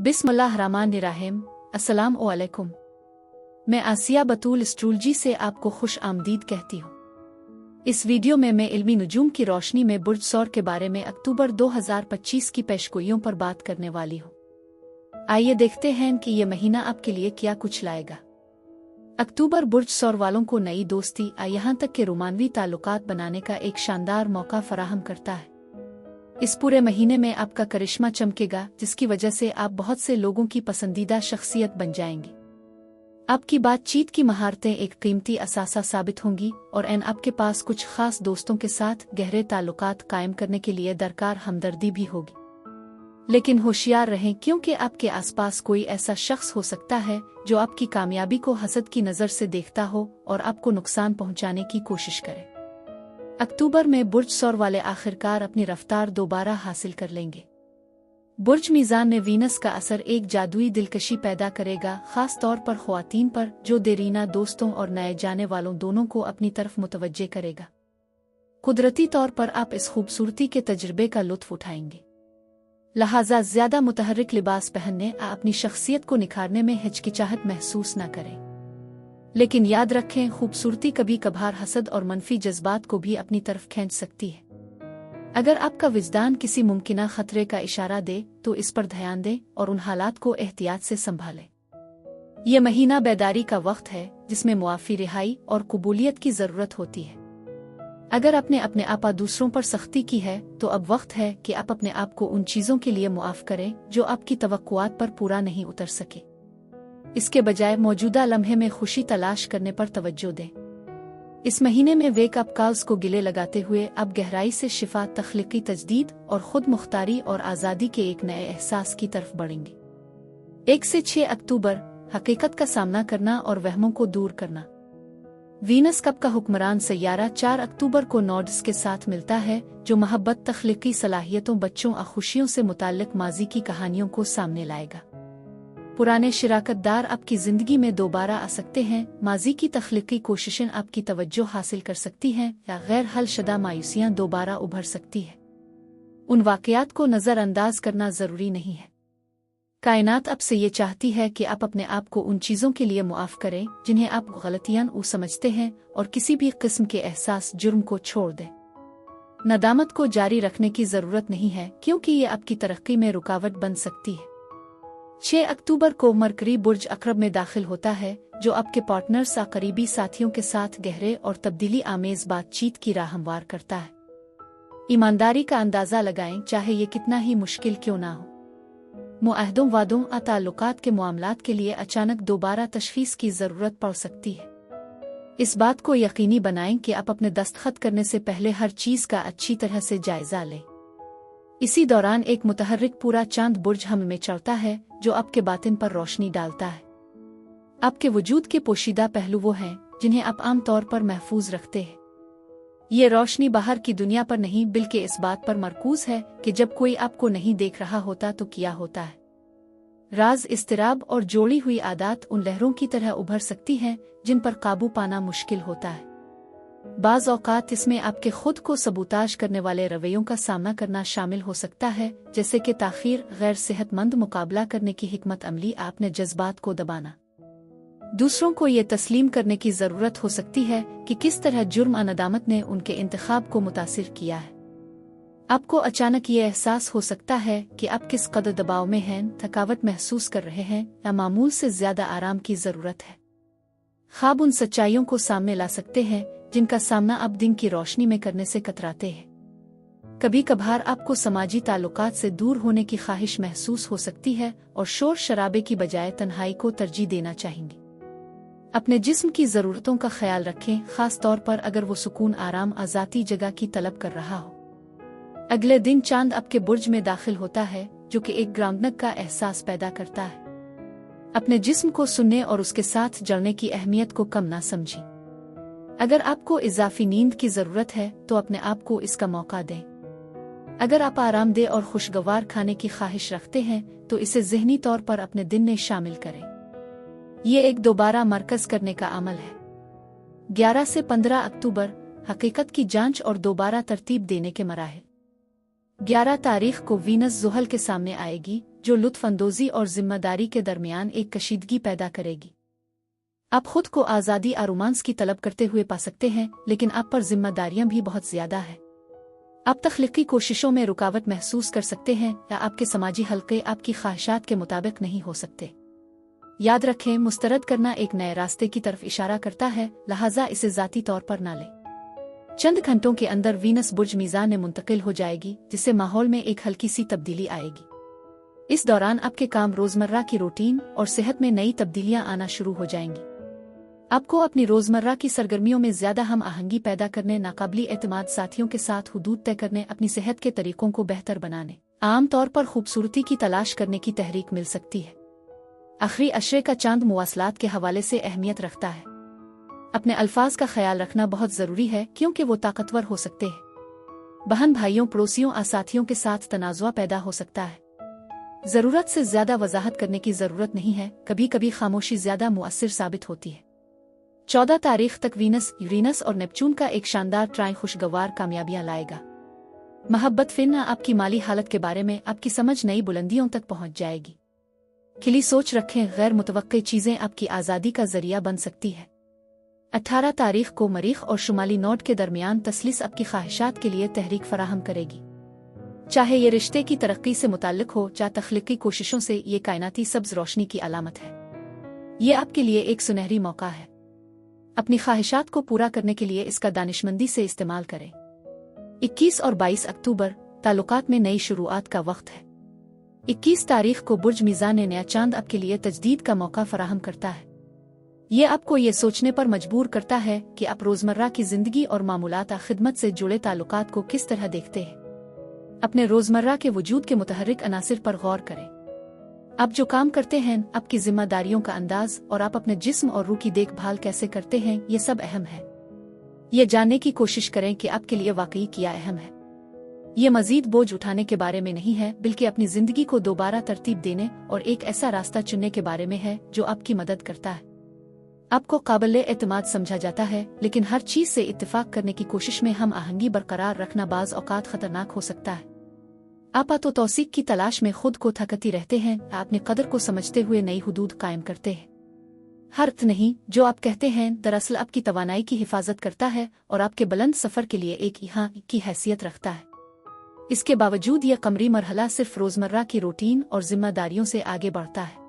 बिस्मिल्लाहिर्रहमानिर्रहीम। अस्सलाम वालेकुम। मैं आसिया बतूल एस्ट्रोलॉजी से आपको खुश आमदीद कहती हूँ। इस वीडियो में मैं इल्मी नुजूम की रोशनी में बुर्ज सौर के बारे में अक्टूबर 2025 की पेशगोइयों पर बात करने वाली हूँ। आइए देखते हैं कि ये महीना आपके लिए क्या कुछ लाएगा। अक्टूबर बुर्ज सौर वालों को नई दोस्ती यहाँ तक के रोमानवी ताल्लुकात बनाने का एक शानदार मौका फराहम करता है। इस पूरे महीने में आपका करिश्मा चमकेगा, जिसकी वजह से आप बहुत से लोगों की पसंदीदा शख्सियत बन जाएंगे। आपकी बातचीत की महारतें एक कीमती असासा साबित होंगी और आपके पास कुछ खास दोस्तों के साथ गहरे ताल्लुकात कायम करने के लिए दरकार हमदर्दी भी होगी। लेकिन होशियार रहें, क्योंकि आपके आसपास कोई ऐसा शख्स हो सकता है जो आपकी कामयाबी को हसद की नज़र से देखता हो और आपको नुकसान पहुंचाने की कोशिश करे। अक्टूबर में बुर्ज सौर वाले आखिरकार अपनी रफ्तार दोबारा हासिल कर लेंगे। बुर्ज मीज़ान में वीनस का असर एक जादुई दिलकशी पैदा करेगा, खास तौर पर ख्वातीन पर, जो देरीना दोस्तों और नए जाने वालों दोनों को अपनी तरफ मुतवज्जे करेगा। कुदरती तौर पर आप इस खूबसूरती के तजुर्बे का लुत्फ उठाएंगे, लिहाजा ज्यादा मुतहर्रिक लिबास पहनने अपनी शख्सियत को निखारने में हिचकिचाहट महसूस न करें। लेकिन याद रखें, खूबसूरती कभी कभार हसद और मनफी जज्बात को भी अपनी तरफ खींच सकती है। अगर आपका विजदान किसी मुमकिना खतरे का इशारा दे तो इस पर ध्यान दें और उन हालात को एहतियात से संभालें। यह महीना बेदारी का वक्त है, जिसमें मुआफ़ी, रिहाई और कबूलियत की ज़रूरत होती है। अगर आपने अपने आपा दूसरों पर सख्ती की है तो अब वक्त है कि आप अपने आप को उन चीज़ों के लिए मुआफ़ करें जो आपकी तवक्कुआत पर पूरा नहीं उतर सके। इसके बजाय मौजूदा लम्हे में खुशी तलाश करने पर तवज्जो दें। इस महीने में वेक अप कॉल्स को गिले लगाते हुए अब गहराई से शिफा, तख्लीकी तजदीद और खुद मुख्तारी और आज़ादी के एक नए एहसास की तरफ बढ़ेंगे। 1 से 6 अक्टूबर, हकीकत का सामना करना और वहमों को दूर करना। वीनस कप का हुक्मरान सैयारा 4 अक्टूबर को नोड्स के साथ मिलता है, जो मोहब्बत, तख्लीकी सलाहियतों, बच्चों और खुशियों से मुताल्लिक माजी की कहानियों को सामने लाएगा। पुराने शिराकतदार आपकी जिंदगी में दोबारा आ सकते हैं। माजी की तख्लीकी कोशिशें आपकी तवज्जो हासिल कर सकती हैं या गैर हल शुदा मायूसियां दोबारा उभर सकती है। उन वाकयात को नज़रअंदाज करना ज़रूरी नहीं है। कायनात आपसे ये चाहती है कि आप अपने आप को उन चीज़ों के लिए मुआफ़ करें जिन्हें आप गलतियां समझते हैं और किसी भी किस्म के एहसास, जुर्म को छोड़ दें। नदामत को जारी रखने की ज़रूरत नहीं है, क्योंकि ये आपकी तरक्की में रुकावट बन सकती है। 6 अक्टूबर को मरकरी बुर्ज अक़रब में दाखिल होता है, जो आपके पार्टनर्स या करीबी साथियों के साथ गहरे और तब्दीली आमेज बातचीत की राह हमवार करता है। ईमानदारी का अंदाज़ा लगाएं, चाहे ये कितना ही मुश्किल क्यों ना हो। मुआहदों, वादों और ताल्लुकात के मामलात के लिए अचानक दोबारा तशख़ीस की ज़रूरत पड़ सकती है। इस बात को यकीनी बनाएं कि आप अपने दस्तखत करने से पहले हर चीज़ का अच्छी तरह से जायज़ा लें। इसी दौरान एक मुतहर्रिक पूरा चांद बुर्ज हम में चढ़ता है, जो आपके बातिन पर रोशनी डालता है। आपके वजूद के पोशीदा पहलू वो हैं जिन्हें आप आम तौर पर महफूज रखते हैं। ये रोशनी बाहर की दुनिया पर नहीं, बल्कि इस बात पर मरकूज है कि जब कोई आपको नहीं देख रहा होता तो क्या होता है। राज, इस्तिराब और जोड़ी हुई आदत उन लहरों की तरह उभर सकती हैं जिन पर काबू पाना मुश्किल होता है। बाज़ औक़ात इसमें आपके खुद को सबूताज करने वाले रवैयों का सामना करना शामिल हो सकता है, जैसे कि ताख़ीर, गैर सेहतमंद मुकाबला करने की हिकमत अमली, आपने जज्बात को दबाना। दूसरों को ये तस्लीम करने की ज़रूरत हो सकती है कि किस तरह जुर्म और नदामत ने उनके इंतखाब को मुतासिर किया है। आपको अचानक ये एहसास हो सकता है कि आप किस कदर दबाव में हैं, थकावट महसूस कर रहे हैं या मामूल से ज़्यादा आराम की ज़रूरत है। ख्वाब उन सच्चाइयों को सामने ला सकते हैं जिनका सामना आप दिन की रोशनी में करने से कतराते हैं। कभी कभार आपको समाजी ताल्लुकात से दूर होने की ख्वाहिश महसूस हो सकती है और शोर शराबे की बजाय तन्हाई को तरजीह देना चाहेंगे। अपने जिस्म की ज़रूरतों का ख्याल रखें, खास तौर पर अगर वो सुकून, आराम, आज़ादी जगह की तलब कर रहा हो। अगले दिन चांद आपके बुर्ज में दाखिल होता है, जो कि एक ग्राउंडनक का एहसास पैदा करता है। अपने जिस्म को सुनने और उसके साथ जड़ने की अहमियत को कम ना समझें। अगर आपको इजाफी नींद की ज़रूरत है तो अपने आप को इसका मौका दें। अगर आप आरामदेह और खुशगवार खाने की ख्वाहिश रखते हैं तो इसे ज़हनी तौर पर अपने दिन में शामिल करें। ये एक दोबारा मरकज़ करने का अमल है। 11 से 15 अक्टूबर, हकीकत की जांच और दोबारा तरतीब देने के मराहिल। 11 तारीख को वीनस ज़ुहल के सामने आएगी, जो लुत्फ अंदोज़ी और जिम्मेदारी के दरमियान एक कशीदगी पैदा करेगी। आप खुद को आज़ादी और रोमांस की तलब करते हुए पा सकते हैं, लेकिन आप पर जिम्मेदारियां भी बहुत ज्यादा है। आप तख्लीकी कोशिशों में रुकावट महसूस कर सकते हैं या आपके समाजी हलके आपकी ख्वाहिशात के मुताबिक नहीं हो सकते। याद रखें, मुस्तरद करना एक नए रास्ते की तरफ इशारा करता है, लिहाजा इसे ज़ाती तौर पर ना लें। चंद घंटों के अंदर वीनस बुर्ज मीज़ान में मुंतकिल हो जाएगी, जिससे माहौल में एक हल्की सी तब्दीली आएगी। इस दौरान आपके काम रोजमर्रा की रूटीन और सेहत में नई तब्दीलियां आना शुरू हो जाएंगी। आपको अपनी रोजमर्रा की सरगर्मियों में ज्यादा हम आहंगी पैदा करने, नाकाबिल एतमाद साथियों के साथ हुदूद तय करने, अपनी सेहत के तरीकों को बेहतर बनाने, आम तौर पर खूबसूरती की तलाश करने की तहरीक मिल सकती है। आखिरी अशरे का चांद मुवासलात के हवाले से अहमियत रखता है। अपने अल्फाज का ख्याल रखना बहुत जरूरी है, क्योंकि वो ताकतवर हो सकते हैं। बहन भाइयों, पड़ोसियों और साथियों के साथ तनाज़ुआ पैदा हो सकता है। जरूरत से ज्यादा वजाहत करने की जरूरत नहीं है, कभी कभी खामोशी ज्यादा मुअस्सिर साबित होती है। 14 तारीख तक वीनस, यूरेनस और नेपच्यून का एक शानदार ट्राइन खुशगवार कामयाबियां लाएगा। महब्बत फिरना, आपकी माली हालत के बारे में आपकी समझ नई बुलंदियों तक पहुंच जाएगी। खिली सोच रखें, गैर मुतवक्के चीजें आपकी आज़ादी का जरिया बन सकती है। 18 तारीख को मरीख और शुमाली नोट के दरमियान तसलीस आपकी ख्वाहिशात के लिए तहरीक फराहम करेगी। चाहे ये रिश्ते की तरक्की से मुताल्लिक हो, चाहे तख्लीकी कोशिशों से, ये कायनाती सब्ज रोशनी की अलामत है। ये आपके लिए एक सुनहरी मौका है। अपनी ख्वाहिशात को पूरा करने के लिए इसका दानिशमंदी से इस्तेमाल करें। 21 और 22 अक्टूबर ताल्लुकात में नई शुरुआत का वक्त है। 21 तारीख को बुर्ज मीज़ान नया चांद आपके लिए तजदीद का मौका फराहम करता है। ये आपको ये सोचने पर मजबूर करता है कि आप रोजमर्रा की जिंदगी और मामूलात खिदमत से जुड़े ताल्लुकात को किस तरह देखते हैं। अपने रोजमर्रा के वजूद के मुतहर्रिक अनासिर पर गौर करें। आप जो काम करते हैं, आपकी जिम्मेदारियों का अंदाज और आप अपने जिस्म और रूह की देखभाल कैसे करते हैं, ये सब अहम है। ये जानने की कोशिश करें कि आपके लिए वाकई क्या अहम है। ये मजीद बोझ उठाने के बारे में नहीं है, बल्कि अपनी जिंदगी को दोबारा तरतीब देने और एक ऐसा रास्ता चुनने के बारे में है जो आपकी मदद करता है। आपको काबिल एतमाद समझा जाता है, लेकिन हर चीज से इत्तेफाक करने की कोशिश में हम आहंगी बरकरार रखना बाज औकात खतरनाक हो सकता है। आप तो तौसीक की तलाश में खुद को थकती रहते हैं, अपने कदर को समझते हुए नई हुदूद कायम करते हैं। हर्फ नहीं, जो आप कहते हैं दरअसल आपकी तवानाई की हिफाजत करता है और आपके बुलंद सफर के लिए एक यहाँ की हैसियत रखता है। इसके बावजूद यह कमरी मरहला सिर्फ रोजमर्रा की रूटीन और जिम्मेदारियों से आगे बढ़ता है।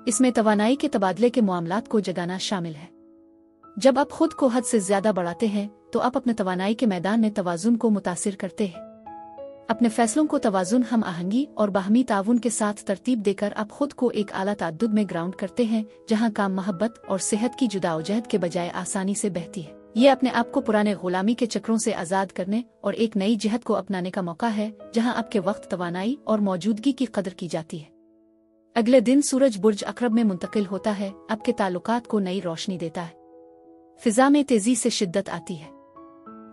इसमें तवानाई के तबादले के मामलात को जगाना शामिल है। जब आप खुद को हद से ज्यादा बढ़ाते हैं, तो आप अपने तवानाई के मैदान में तवाजुन को मुतासिर करते हैं। अपने फैसलों को तवाजुन, हम आहंगी और बाहमी ताउन के साथ तरतीब देकर आप खुद को एक आला ताद्दुद में ग्राउंड करते हैं, जहां काम मोहब्बत और सेहत की जुदाओजहद के बजाय आसानी से बहती है। ये अपने आप को पुराने गुलामी के चक्रों से आजाद करने और एक नई जहद को अपनाने का मौका है, जहां आपके वक्त, तवानाई और मौजूदगी की कदर की जाती है। अगले दिन सूरज बुर्ज अकरब में मुंतकिल होता है, आपके ताल्लुकात को नई रोशनी देता है। फिजा में तेजी से शिद्दत आती है।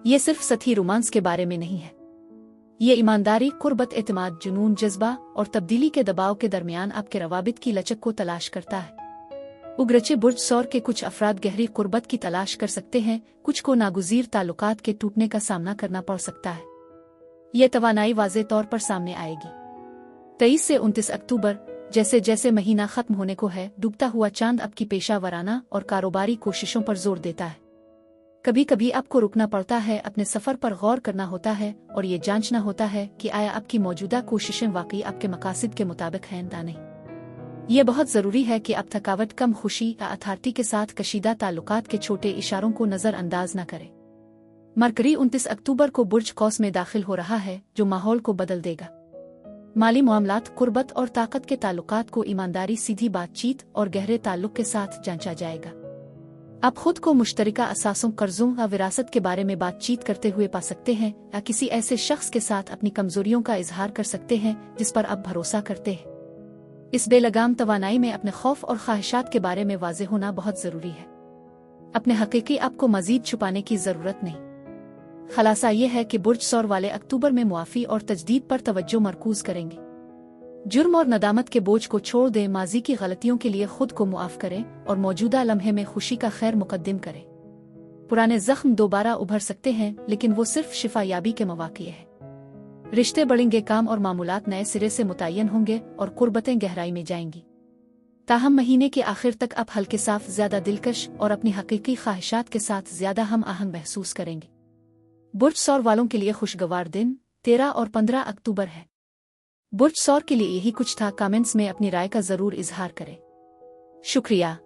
ये सिर्फ सतही रोमांस के बारे में नहीं है। ये ईमानदारी, कुर्बत, एतमाद, जुनून, जज्बा और तब्दीली के दबाव के दरमियान आपके रवाबित की लचक को तलाश करता है। उग्रचे बुर्ज सौर के कुछ अफराद गहरी कुर्बत की तलाश कर सकते हैं, कुछ को नागुज़ीर ताल्लुकात के टूटने का सामना करना पड़ सकता है। यह तवानाई वाज़े तौर पर सामने आएगी। 23 से 29 अक्टूबर, जैसे जैसे महीना खत्म होने को है, डूबता हुआ चांद आपकी पेशा वराना और कारोबारी कोशिशों पर जोर देता है। कभी कभी आपको रुकना पड़ता है, अपने सफर पर गौर करना होता है और ये जांचना होता है कि आया आपकी मौजूदा कोशिशें वाकई आपके मकासद के मुताबिक हैं या नहीं। ये बहुत जरूरी है कि आप थकावट, कम खुशी या अथॉरिटी के साथ कशीदा ताल्लुकात के छोटे इशारों को नजरअंदाज न करें। मरकरी 29 अक्टूबर को बुर्ज कौस में दाखिल हो रहा है, जो माहौल को बदल देगा। माली मामलात, कुर्बत और ताकत के ताल्लुकात को ईमानदारी, सीधी बातचीत और गहरे ताल्लुक के साथ जांचा जाएगा। आप खुद को मुश्तरका असासों, कर्जों या विरासत के बारे में बातचीत करते हुए पा सकते हैं, या किसी ऐसे शख्स के साथ अपनी कमजोरियों का इजहार कर सकते हैं जिस पर आप भरोसा करते हैं। इस बेलगाम तवानाई में अपने खौफ और ख्वाहिशात के बारे में वाज़े होना बहुत जरूरी है। अपने हकीकी आपको मजीद छुपाने की जरूरत नहीं। खलासा ये है कि बुर्ज सौर वाले अक्टूबर में मुआफ़ी और तजदीद पर तवज्जो मरकूज करेंगे। जुर्म और नदामत के बोझ को छोड़ दें, माजी की गलतियों के लिए खुद को मुआफ करें और मौजूदा लम्हे में खुशी का खैर मुकद्दम करें। पुराने जख्म दोबारा उभर सकते हैं, लेकिन वो सिर्फ शिफा याबी के मौके हैं। रिश्ते बढ़ेंगे, काम और मामूलात नए सिरे से मुतय्यन होंगे और कुर्बतें गहराई में जाएंगी। ताहम महीने के आखिर तक आप हल्के साफ, ज्यादा दिलकश और अपनी हकीकी ख्वाहिशात के साथ ज्यादा हम आहंग महसूस करेंगे। बुर्ज सौर वालों के लिए खुशगवार दिन 13 और 15 अक्टूबर है। बुर्ज सौर के लिए यही कुछ था। कमेंट्स में अपनी राय का जरूर इजहार करें। शुक्रिया।